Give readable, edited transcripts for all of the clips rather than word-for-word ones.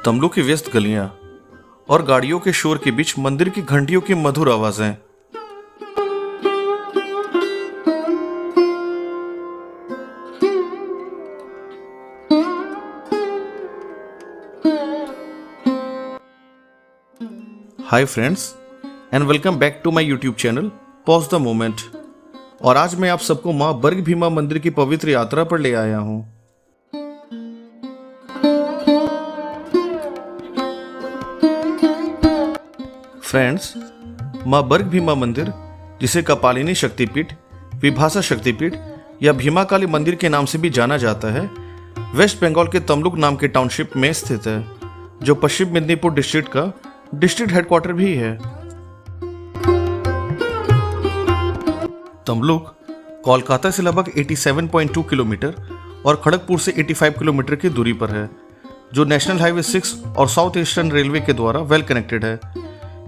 तमलुक की व्यस्त गलियां और गाड़ियों के शोर के बीच मंदिर की घंटियों की मधुर आवाजें। Hi friends and welcome back to my YouTube channel pause the moment. और आज मैं आप सबको मां बर्ग भीमा मंदिर की पवित्र यात्रा पर ले आया हूं। फ्रेंड्स, मां बर्ग भीमा मंदिर, जिसे कपालिनी शक्तिपीठ, विभासा शक्तिपीठ या भीमा काली मंदिर के नाम से भी जाना जाता है, वेस्ट बंगाल के तमलुक नाम के टाउनशिप में स्थित है, जो पश्चिम मेदिनीपुर डिस्ट्रिक्ट का डिस्ट्रिक्ट हेडक्वार्टर भी है। तमलुक कोलकाता से लगभग 87.2 किलोमीटर और खड़गपुर से 85 किलोमीटर की दूरी पर है, जो नेशनल हाईवे 6 और साउथ ईस्टर्न रेलवे के द्वारा वेल कनेक्टेड है।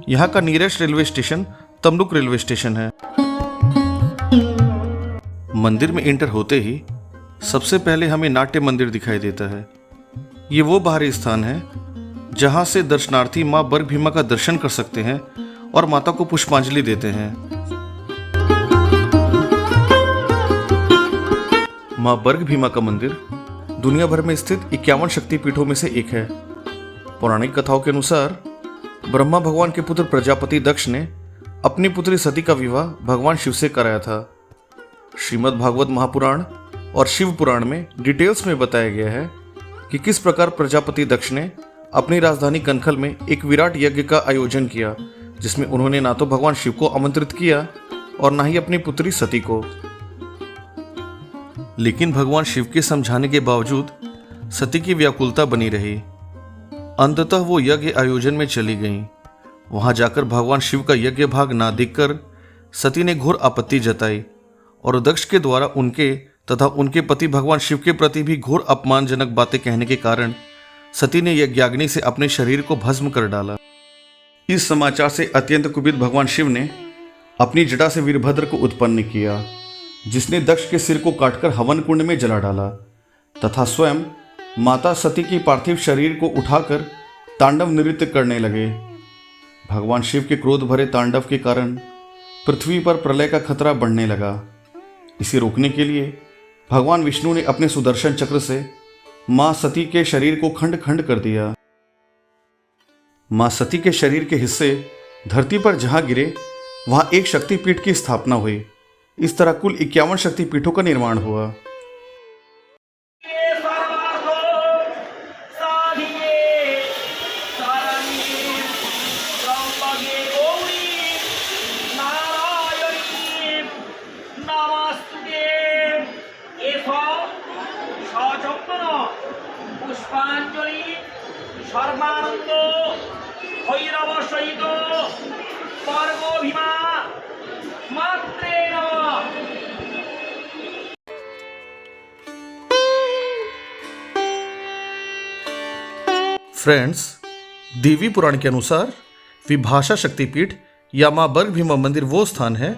यहाँ का nearest railway station Tamluk railway station है। मंदिर में एंटर होते ही सबसे पहले हमें नाट्य मंदिर दिखाई देता है। ये वो बाहरी स्थान है जहाँ से दर्शनार्थी मां बर्ग भीमा का दर्शन कर सकते हैं और माता को पुष्पांजलि देते हैं। मां बर्ग भीमा का मंदिर दुनिया भर में स्थित 51 शक्तिपीठों में से एक है। पौराणिक कथाओं के अनुसार ब्रह्मा भगवान के पुत्र प्रजापति दक्ष ने अपनी पुत्री सती का विवाह भगवान शिव से कराया था। श्रीमद् भागवत महापुराण और शिव पुराण में डिटेल्स में बताया गया है कि किस प्रकार प्रजापति दक्ष ने अपनी राजधानी कनखल में एक विराट यज्ञ का आयोजन किया, जिसमें उन्होंने ना तो भगवान शिव को आमंत्रित किया और ना ही अपनी पुत्री सती को। लेकिन भगवान शिव के समझाने के बावजूद सती की व्याकुलता बनी रही। अंततः वो यज्ञ आयोजन में चली गईं। वहां जाकर भगवान शिव का यज्ञ भाग ना देखकर सती ने घोर आपत्ति जताई और दक्ष के द्वारा उनके तथा उनके पति भगवान शिव के प्रति भी घोर अपमानजनक बातें कहने के कारण सती ने यज्ञाग्नि से अपने शरीर को भस्म कर डाला। इस समाचार से अत्यंत कुपित भगवान शिव ने अपनी जटा से वीरभद्र को उत्पन्न किया, जिसने दक्ष के सिर को काटकर हवन कुंड में जला डाला तथा स्वयं माता सती की पार्थिव शरीर को उठाकर तांडव नृत्य करने लगे। भगवान शिव के क्रोध भरे तांडव के कारण पृथ्वी पर प्रलय का खतरा बढ़ने लगा। इसे रोकने के लिए भगवान विष्णु ने अपने सुदर्शन चक्र से मां सती के शरीर को खंड खंड कर दिया। मां सती के शरीर के हिस्से धरती पर जहां गिरे वहां एक शक्तिपीठ की स्थापना हुई। इस तरह कुल 51 शक्तिपीठों का निर्माण हुआ। पुष्पांजलि सर्वानंद भैरव सहित बर्ग भीमा मात्रे नमः। फ्रेंड्स, देवी पुराण के अनुसार विभासा शक्तिपीठ या मां बर्ग भीमा मंदिर वो स्थान है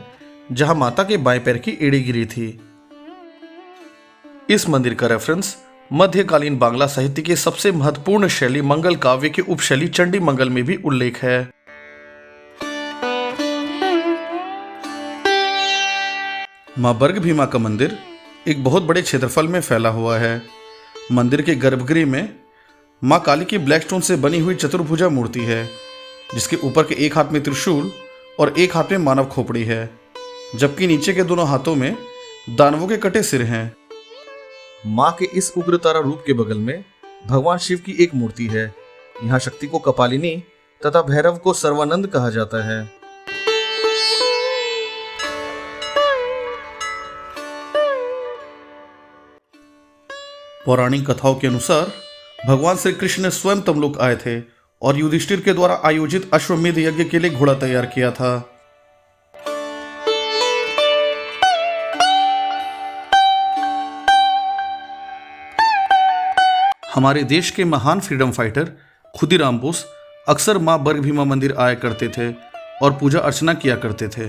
जहां माता के बाएं पैर की एड़ी गिरी थी। इस मंदिर का रेफरेंस मध्यकालीन बांग्ला साहित्य के सबसे महत्वपूर्ण शैली मंगल काव्य के उपशैली चंडी मंगल में भी उल्लेख है। मां बर्ग भीमा का मंदिर एक बहुत बड़े क्षेत्रफल में फैला हुआ है। मंदिर के गर्भगृह में मां काली की ब्लैक स्टोन से बनी हुई चतुर्भुजा मूर्ति है, जिसके ऊपर के एक हाथ में त्रिशूल और एक हाथ में मानव खोपड़ी है, जबकि नीचे के दोनों हाथों में दानवों के कटे सिर हैं। मां के इस उग्रतारा रूप के बगल में भगवान शिव की एक मूर्ति है। यहाँ शक्ति को कपालिनी तथा भैरव को सर्वानंद कहा जाता है। पौराणिक कथाओं के अनुसार भगवान श्री कृष्ण स्वयं तमलुक आए थे और युधिष्ठिर के द्वारा आयोजित अश्वमेध यज्ञ के लिए घोड़ा तैयार किया था। हमारे देश के महान फ्रीडम फाइटर खुदीराम बोस अक्सर मां बर्ग भीमा मंदिर आया करते थे और पूजा अर्चना किया करते थे।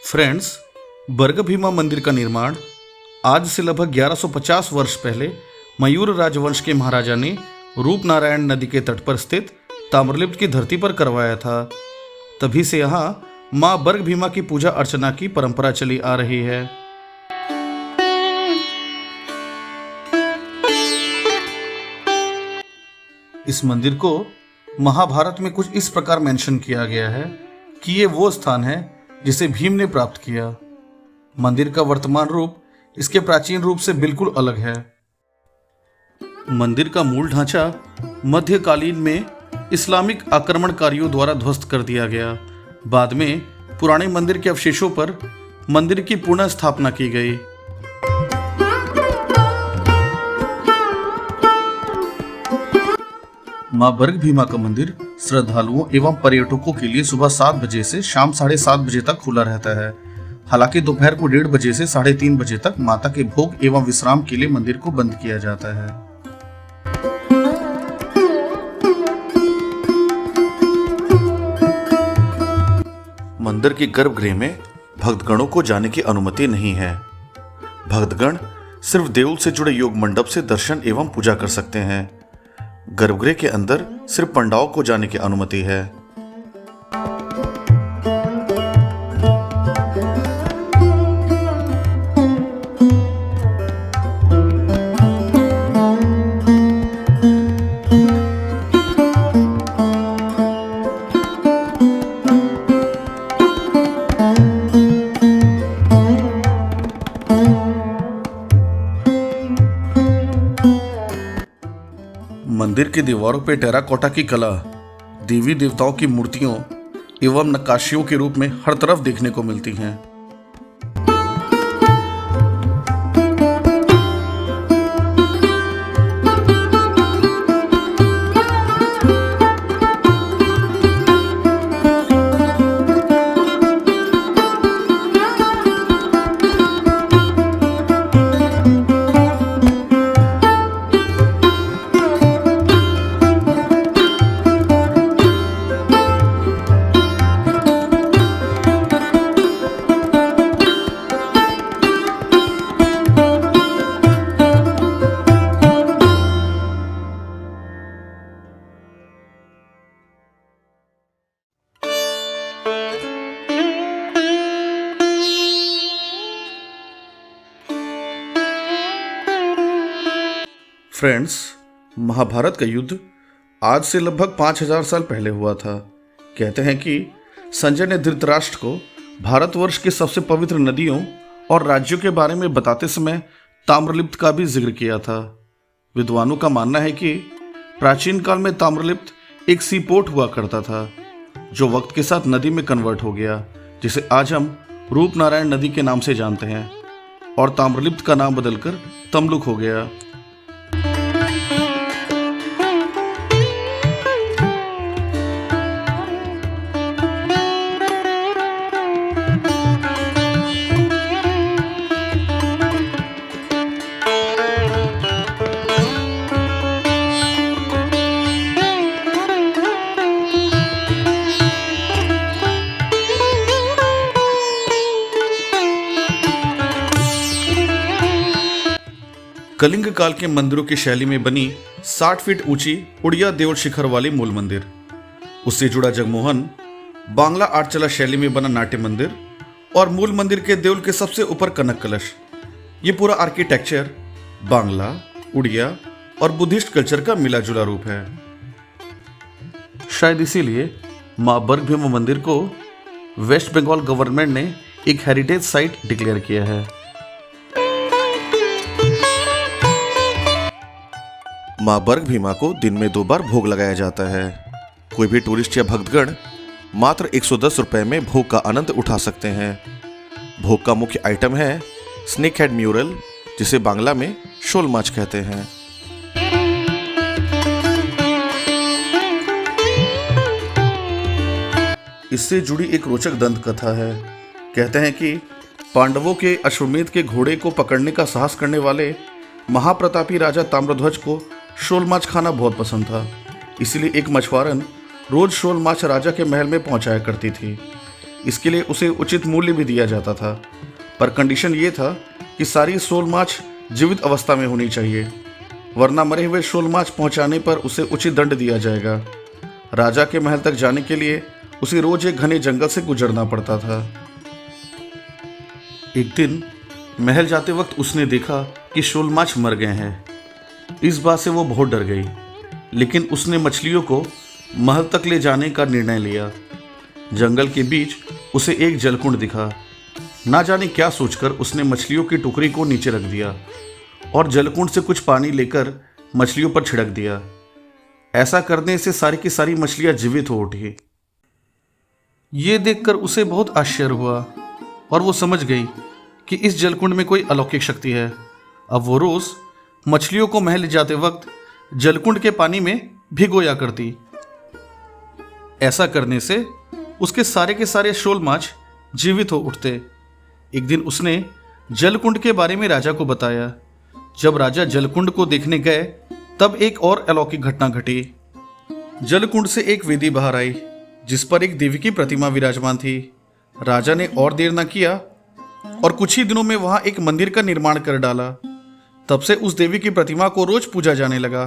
फ्रेंड्स, बर्ग भीमा मंदिर का निर्माण आज से लगभग 1150 वर्ष पहले मयूर राजवंश के महाराजा ने रूपनारायण नदी के तट पर स्थित ताम्रलिप्त की धरती पर करवाया था। तभी से यहाँ माँ बर्ग भीमा की पूजा अर्चना की परंपरा चली आ रही है। इस मंदिर को महाभारत में कुछ इस प्रकार मेंशन किया गया है कि ये वो स्थान है जिसे भीम ने प्राप्त किया। मंदिर का वर्तमान रूप इसके प्राचीन रूप से बिल्कुल अलग है। मंदिर का मूल ढांचा मध्यकालीन में इस्लामिक आक्रमणकारियों द्वारा ध्वस्त कर दिया गया। बाद में पुराने मंदिर के अवशेषों पर मंदिर की पुनः स्थापना की गई। मां बर्ग भीमा का मंदिर श्रद्धालुओं एवं पर्यटकों के लिए सुबह 7 बजे से शाम 7:30 बजे तक खुला रहता है। हालांकि दोपहर को 1:30 बजे से 3:30 बजे तक माता के भोग एवं विश्राम के लिए मंदिर को बंद किया जाता है। मंदिर के गर्भगृह में भक्तगणों को जाने की अनुमति नहीं है। भक्तगण सिर्फ देउल से जुड़े योग मंडप से दर्शन एवं पूजा कर सकते हैं। गर्भगृह के अंदर सिर्फ पंडाओं को जाने की अनुमति है। मंदिर की दीवारों पर टेराकोटा की कला, देवी देवताओं की मूर्तियों एवं नक्काशियों के रूप में हर तरफ देखने को मिलती हैं। फ्रेंड्स, महाभारत का युद्ध आज से लगभग 5000 साल पहले हुआ था। कहते हैं कि संजय ने धृतराष्ट्र को भारतवर्ष के सबसे पवित्र नदियों और राज्यों के बारे में बताते समय ताम्रलिप्त का भी जिक्र किया था। विद्वानों का मानना है कि प्राचीन काल में ताम्रलिप्त एक सी पोर्ट हुआ करता था, जो वक्त के साथ नदी में कन्वर्ट हो गया, जिसे आज हम रूपनारायण नदी के नाम से जानते हैं, और ताम्रलिप्त का नाम बदलकर तमलुक हो गया। कलिंग काल के मंदिरों की शैली में बनी 60 फीट ऊंची उड़िया देवल शिखर वाली मूल मंदिर, उससे जुड़ा जगमोहन, बांग्ला आठचला शैली में बना नाट्य मंदिर और मूल मंदिर के देवल के सबसे ऊपर कनक कलश, ये पूरा आर्किटेक्चर बांग्ला, उड़िया और बुद्धिस्ट कल्चर का मिला जुला रूप है। शायद इसीलिए मां बर्ग भीमा मंदिर को वेस्ट बंगाल गवर्नमेंट ने एक हेरिटेज साइट डिक्लेयर किया है। मां बर्ग भीमा को दिन में 2 बार भोग लगाया जाता है। कोई भी टूरिस्ट या भक्तगण मात्र 110 रुपए में भोग का आनंद उठा सकते हैं। भोग का मुख्य आइटम है स्नेक हेड म्यूरल, जिसे बांग्ला में शोल माछ कहते हैं। इससे जुड़ी एक रोचक दंत कथा है। कहते हैं कि पांडवों के अश्वमेध के घोड़े को पकड़ने का साहस करने वाले महाप्रतापी राजा ताम्रध्वज को शोल माछ खाना बहुत पसंद था। इसलिए एक मछुआरन रोज शोल माछ राजा के महल में पहुंचाया करती थी। इसके लिए उसे उचित मूल्य भी दिया जाता था, पर कंडीशन ये था कि सारी शोल माछ जीवित अवस्था में होनी चाहिए, वरना मरे हुए शोल माछ पहुंचाने पर उसे उचित दंड दिया जाएगा। राजा के महल तक जाने के लिए उसे रोज एक घने जंगल से गुजरना पड़ता था। एक दिन महल जाते वक्त उसने देखा कि शोल माछ मर गए हैं। इस बात से वो बहुत डर गई, लेकिन उसने मछलियों को महल तक ले जाने का निर्णय लिया। जंगल के बीच उसे एक जलकुंड दिखा। ना जाने क्या सोचकर उसने मछलियों की टुकड़ी को नीचे रख दिया और जलकुंड से कुछ पानी लेकर मछलियों पर छिड़क दिया। ऐसा करने से सारी की सारी मछलियां जीवित हो उठी। ये देखकर उसे बहुत आश्चर्य हुआ और वो समझ गई कि इस जलकुंड में कोई अलौकिक शक्ति है। अब वो रोज मछलियों को महल ले जाते वक्त जलकुंड के पानी में भिगोया करती। ऐसा करने से उसके सारे के सारे शोल माछ जीवित हो उठते। एक दिन उसने जलकुंड के बारे में राजा को बताया। जब राजा जलकुंड को देखने गए तब एक और अलौकिक घटना घटी। जलकुंड से एक वेदी बाहर आई जिस पर एक देवी की प्रतिमा विराजमान थी। राजा ने और देर न किया और कुछ ही दिनों में वहां एक मंदिर का निर्माण कर डाला। तब से उस देवी की प्रतिमा को रोज पूजा जाने लगा।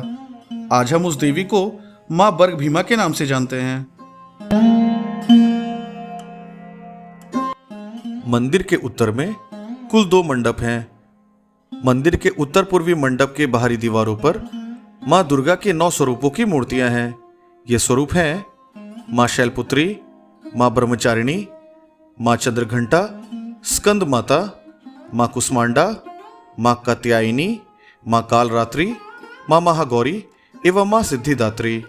आज हम उस देवी को मां बर्ग भीमा के नाम से जानते हैं। मंदिर के उत्तर में कुल 2 मंडप हैं। मंदिर के उत्तर पूर्वी मंडप के बाहरी दीवारों पर मां दुर्गा के 9 स्वरूपों की मूर्तियां हैं। ये स्वरूप हैं मां शैलपुत्री, मां ब्रह्मचारिणी, मां चंद्रघंटा, स्कंद माता, मां कुष्मांडा, मां कात्यायनी, मां कालरात्रि, मां महागौरी एवं मां सिद्धिदात्री।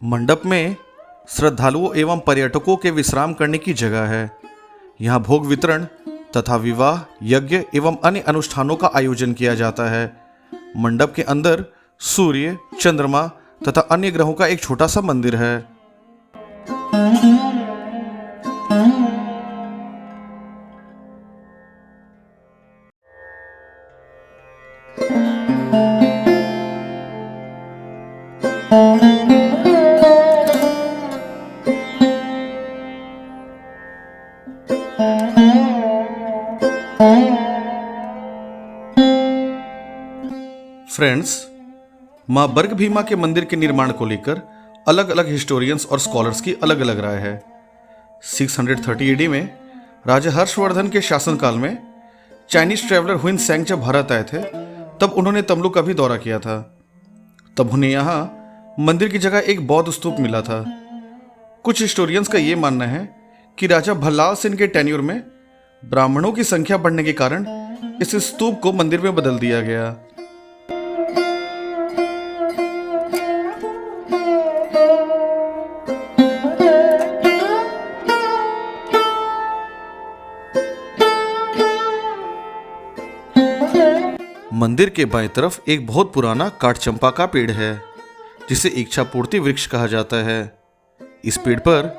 मंडप में श्रद्धालुओं एवं पर्यटकों के विश्राम करने की जगह है। यहाँ भोग वितरण तथा विवाह, यज्ञ एवं अन्य अनुष्ठानों का आयोजन किया जाता है। मंडप के अंदर सूर्य, चंद्रमा तथा अन्य ग्रहों का एक छोटा सा मंदिर है। फ्रेंड्स, मां बर्ग भीमा के मंदिर के निर्माण को लेकर अलग अलग हिस्टोरियंस और स्कॉलर्स की अलग अलग राय है। 630 AD में राजा हर्षवर्धन के शासनकाल में चाइनीज ट्रैवलर हुइन सेंग जब भारत आए थे तब उन्होंने तमलुक का भी दौरा किया था। तब उन्हें यहाँ मंदिर की जगह एक बौद्ध स्तूप मिला था। कुछ हिस्टोरियंस का ये मानना है कि राजा भल्लाल सेन के टेन्योर में ब्राह्मणों की संख्या बढ़ने के कारण इस स्तूप को मंदिर में बदल दिया गया। मंदिर के बाएं तरफ एक बहुत पुराना काठचंपा का पेड़ है जिसे इच्छापूर्ति वृक्ष कहा जाता है। इस पेड़ पर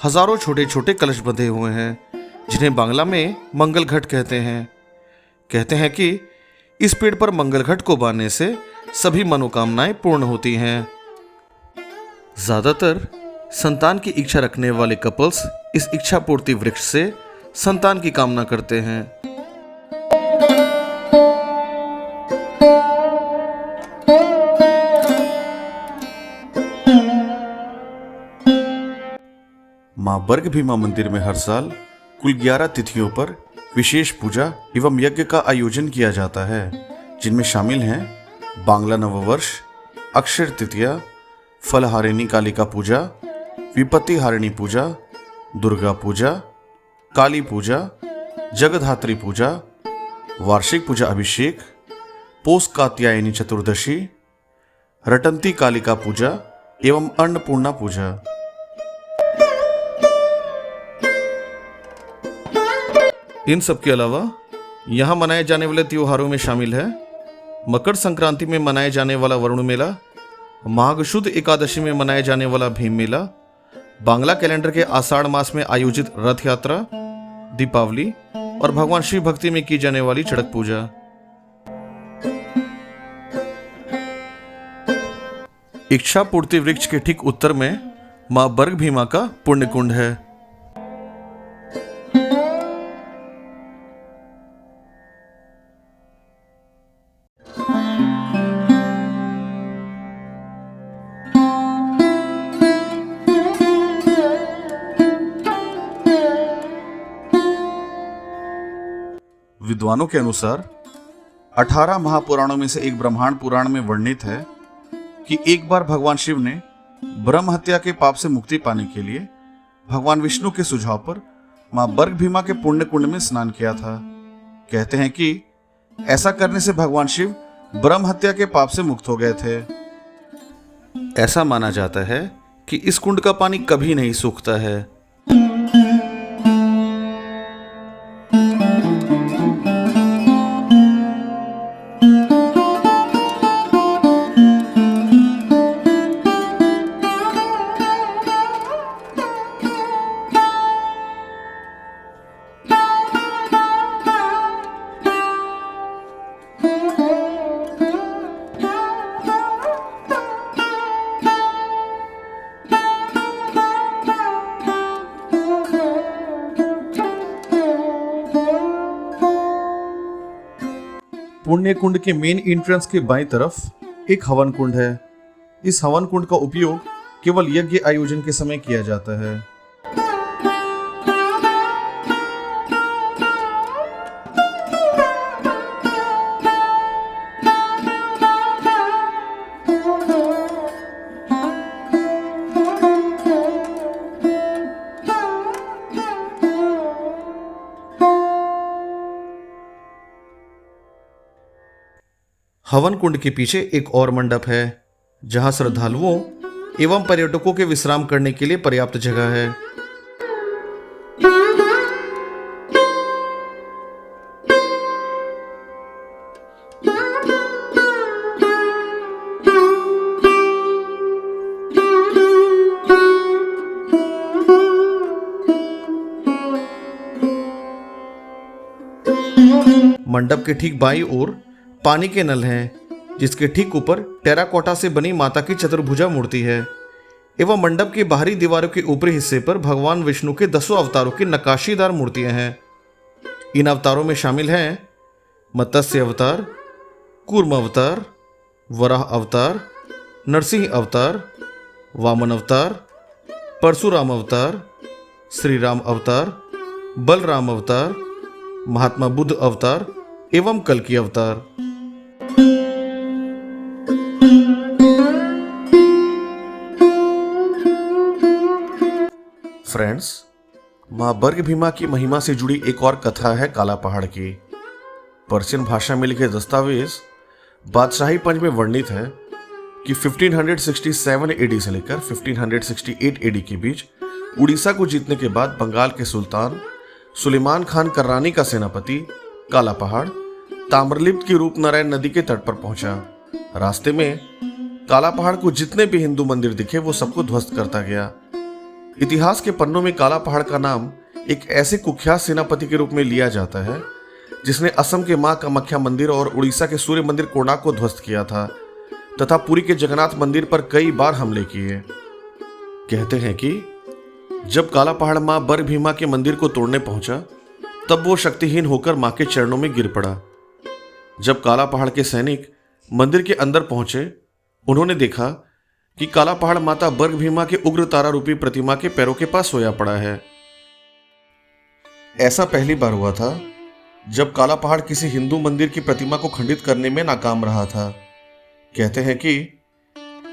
हजारों छोटे छोटे कलश बंधे हुए हैं जिन्हें बांग्ला में मंगल घट कहते हैं। कहते हैं कि इस पेड़ पर मंगल घट को बांधने से सभी मनोकामनाएं पूर्ण होती हैं। ज्यादातर संतान की इच्छा रखने वाले कपल्स इस इच्छापूर्ति वृक्ष से संतान की कामना करते हैं। मां बर्ग भीमा मंदिर में हर साल कुल 11 तिथियों पर विशेष पूजा एवं यज्ञ का आयोजन किया जाता है, जिनमें शामिल हैं बांग्ला नववर्ष, अक्षर तृतीया, फलहारिणी कालिका पूजा, विपत्ति हारिणी पूजा, दुर्गा पूजा, काली पूजा, जगधात्री पूजा, वार्षिक पूजा अभिषेक, पोष कात्यायनी चतुर्दशी, रटंती कालिका पूजा एवं अन्नपूर्णा पूजा। इन सब के अलावा यहाँ मनाए जाने वाले त्योहारों में शामिल है मकर संक्रांति में मनाए जाने वाला वरुण मेला, माघ शुद्ध एकादशी में मनाए जाने वाला भीम मेला, बांग्ला कैलेंडर के आषाढ़ मास में आयोजित रथ यात्रा, दीपावली और भगवान शिव भक्ति में की जाने वाली चड़क पूजा। इच्छा पूर्ति वृक्ष के ठीक उत्तर में मां बर्ग भीमा का पुण्य कुंड है। विद्वानों के अनुसार 18 महापुराणों में से एक ब्रह्मांड पुराण में वर्णित है कि एक बार भगवान शिव ने ब्रह्म हत्या के पाप से मुक्ति पाने के लिए भगवान विष्णु के सुझाव पर मां बर्ग भीमा के पुण्य कुंड में स्नान किया था। कहते हैं कि ऐसा करने से भगवान शिव ब्रह्म हत्या के पाप से मुक्त हो गए थे। ऐसा माना जाता है कि इस कुंड का पानी कभी नहीं सूखता है। पुण्य कुंड के मेन एंट्रेंस के बाईं तरफ एक हवन कुंड है। इस हवन कुंड का उपयोग केवल यज्ञ आयोजन के समय किया जाता है। हवन कुंड के पीछे एक और मंडप है जहां श्रद्धालुओं एवं पर्यटकों के विश्राम करने के लिए पर्याप्त जगह है। मंडप के ठीक बाईं ओर पानी के नल हैं, जिसके ठीक ऊपर टेराकोटा से बनी माता की चतुर्भुजा मूर्ति है एवं मंडप की बाहरी दीवारों के ऊपरी हिस्से पर भगवान विष्णु के 10 अवतारों की नक्काशीदार मूर्तियां हैं। इन अवतारों में शामिल हैं मत्स्य अवतार, कूर्म अवतार, वराह अवतार, नरसिंह अवतार, वामन अवतार, परशुराम अवतार, श्री राम अवतार, बलराम अवतार, महात्मा बुद्ध अवतार एवं कल्कि अवतार। फ्रेंड्स, मां बर्ग भीमा की महिमा से जुड़ी एक और कथा है काला पहाड़ की। पर्शियन भाषा में लिखे दस्तावेज बादशाही पंच में वर्णित है कि 1567 एडी से लेकर 1568 एडी के बीच उड़ीसा को जीतने के बाद बंगाल के सुल्तान सुलेमान खान कर्रानी का सेनापति काला पहाड़ ताम्रलिप्त की रूपनारायण नदी के तट पर पहुंचा। रास्ते में काला पहाड़ को जितने भी हिंदू मंदिर दिखे वो सबको ध्वस्त करता गया। इतिहास के पन्नों में काला पहाड़ का नाम एक ऐसे कुख्यात सेनापति के रूप में लिया जाता है जिसने असम के मां कामाख्या मंदिर और उड़ीसा के सूर्य मंदिर कोणार्क को ध्वस्त किया था तथा पुरी के जगन्नाथ मंदिर पर कई बार हमले किए। कहते हैं कि जब काला पहाड़ मां बर्ग भीमा के मंदिर को तोड़ने पहुंचा तब वो शक्तिहीन होकर मां के चरणों में गिर पड़ा। जब काला पहाड़ के सैनिक मंदिर के अंदर पहुंचे, उन्होंने देखा कि काला पहाड़ माता बर्ग भीमा के उग्र तारा रूपी प्रतिमा के पैरों के पास सोया पड़ा है। ऐसा पहली बार हुआ था जब काला पहाड़ किसी हिंदू मंदिर की प्रतिमा को खंडित करने में नाकाम रहा था। कहते हैं कि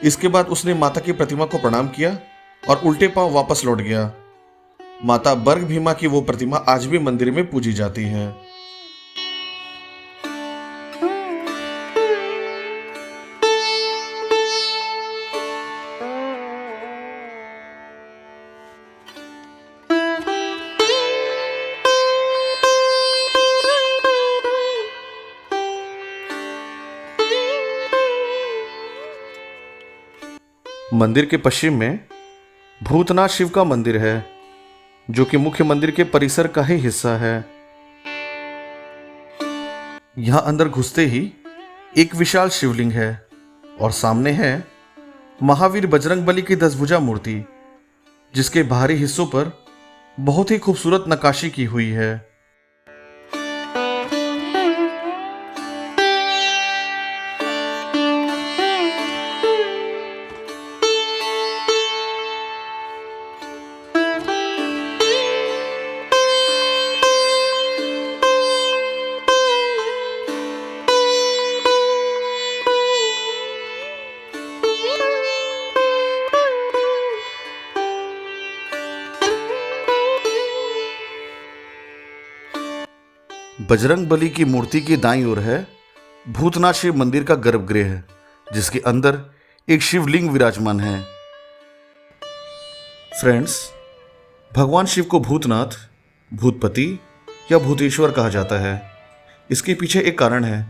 इसके बाद उसने माता की प्रतिमा को प्रणाम किया और उल्टे पांव वापस लौट गया। माता बर्ग भीमा की वो प्रतिमा आज भी मंदिर में पूजी जाती है। मंदिर के पश्चिम में भूतनाथ शिव का मंदिर है, जो कि मुख्य मंदिर के परिसर का ही हिस्सा है। यहां अंदर घुसते ही एक विशाल शिवलिंग है और सामने है महावीर बजरंगबली की 10 भुजा मूर्ति, जिसके बाहरी हिस्सों पर बहुत ही खूबसूरत नक्काशी की हुई है। बजरंग बली की मूर्ति की दाईं ओर है भूतनाथ शिव मंदिर का गर्भगृह, जिसके अंदर एक शिवलिंग विराजमान है। फ्रेंड्स, भगवान शिव को भूतनाथ, भूतपति या भूतेश्वर कहा जाता है। इसके पीछे एक कारण है।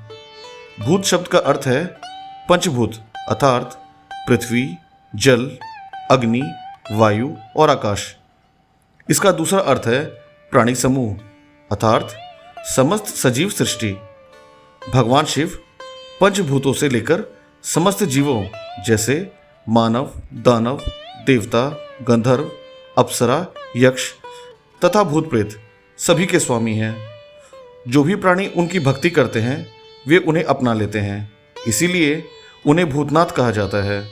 भूत शब्द का अर्थ है पंचभूत, अर्थात पृथ्वी, जल, अग्नि, वायु और आकाश। इसका दूसरा अर्थ है प्राणी समूह, अर्थात समस्त सजीव सृष्टि। भगवान शिव पंचभूतों से लेकर समस्त जीवों जैसे मानव, दानव, देवता, गंधर्व, अप्सरा, यक्ष तथा भूत प्रेत सभी के स्वामी हैं। जो भी प्राणी उनकी भक्ति करते हैं वे उन्हें अपना लेते हैं, इसीलिए उन्हें भूतनाथ कहा जाता है।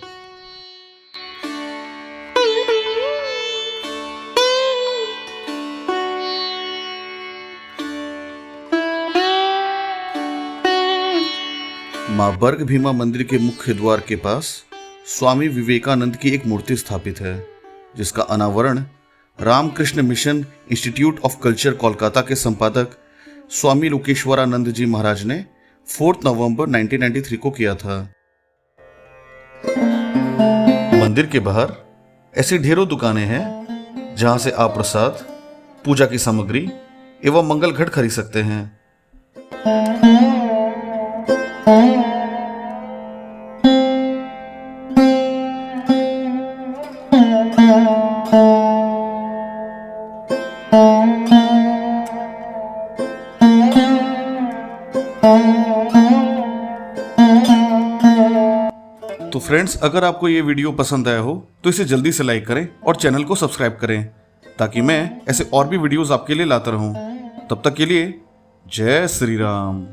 मां बर्ग भीमा मंदिर के मुख्य द्वार के पास स्वामी विवेकानंद की एक मूर्ति स्थापित है, जिसका अनावरण Ramakrishna mission institute of culture Kolkata के संपादक स्वामी लोकेश्वरानंद जी महाराज ने 4 नवंबर 1993 को किया था। मंदिर के बाहर ऐसी ढेरों दुकानें हैं जहां से आप प्रसाद, पूजा की सामग्री एवं मंगल घट खरीद सकते हैं। तो फ्रेंड्स, अगर आपको ये वीडियो पसंद आया हो तो इसे जल्दी से लाइक करें और चैनल को सब्सक्राइब करें, ताकि मैं ऐसे और भी वीडियोस आपके लिए लाता रहूं। तब तक के लिए जय श्री राम।